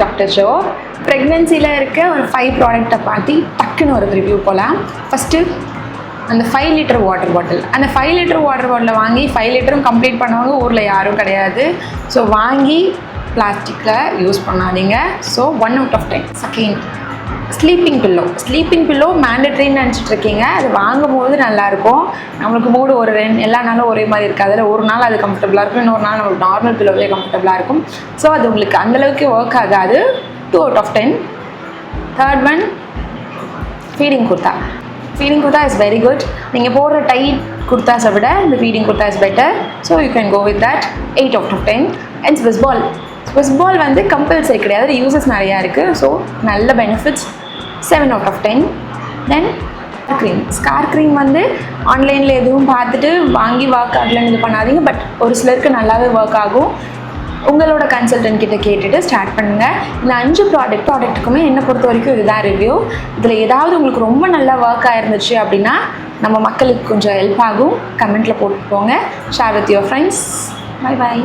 Doctor Joe ப்ரெக்னென்சியில் இருக்க ஒரு 5 ப்ராடக்டை பார்த்து டக்குன்னு ஒரு ரிவ்யூ போகலாம். ஃபஸ்ட்டு அந்த 5 லிட்டர் வாட்டர் பாட்டில். அந்த 5 லிட்டர் வாட்டர் பாட்டிலை வாங்கி 5 லிட்டரும் கம்ப்ளீட் பண்ணவங்க ஊரில் யாரும் கிடையாது. ஸோ வாங்கி பிளாஸ்டிக்கில் யூஸ் பண்ணாதீங்க. So 1 out of 10. Second, sleeping pillow மேண்டட்ரின்னு நினச்சிட்ருக்கீங்க. அது வாங்கும்போது நல்லாயிருக்கும். நம்மளுக்கு மூடு எல்லா நாளும் ஒரே மாதிரி இருக்காது. அதில் ஒரு நாள் அது கம்ஃபர்டபுளாக இருக்கும், இன்னொரு நாள் நம்மளுக்கு நார்மல் பில்லோவே கம்ஃபர்டபுளாக இருக்கும். ஸோ அது உங்களுக்கு அந்தளவுக்கு ஒர்க் ஆகாது. 2 out of 10. Third one, feeding kurta is very good. நீங்கள் போடுற டைட் குர்தாஸை விட இந்த feeding kurta is better. So you can go with that. 8 out of 10. And Swiss ball வந்து கம்பல்சரி கிடையாது, யூசஸ் நிறையா இருக்குது. ஸோ நல்ல benefits. 7 out of 10. Then scar cream வந்து ஆன்லைனில் எதுவும் பார்த்துட்டு வாங்கி ஒர்க் ஆகலன்னு இது பண்ணாதீங்க. பட் ஒரு சிலருக்கு நல்லாவே ஒர்க் ஆகும். உங்களோட கன்சல்டன்ட் கிட்ட கேட்டுட்டு ஸ்டார்ட் பண்ணுங்கள். இந்த 5 ப்ராடக்ட்டுக்குமே என்னை பொறுத்த வரைக்கும் இதுதான் ரிவ்யூ. இதில் ஏதாவது உங்களுக்கு ரொம்ப நல்லா ஒர்க் ஆயிருந்துச்சு அப்படின்னா நம்ம மக்களுக்கு கொஞ்சம் ஹெல்ப் ஆகும். கமெண்ட்டில் போட்டு போங்க. Share with your friends. By.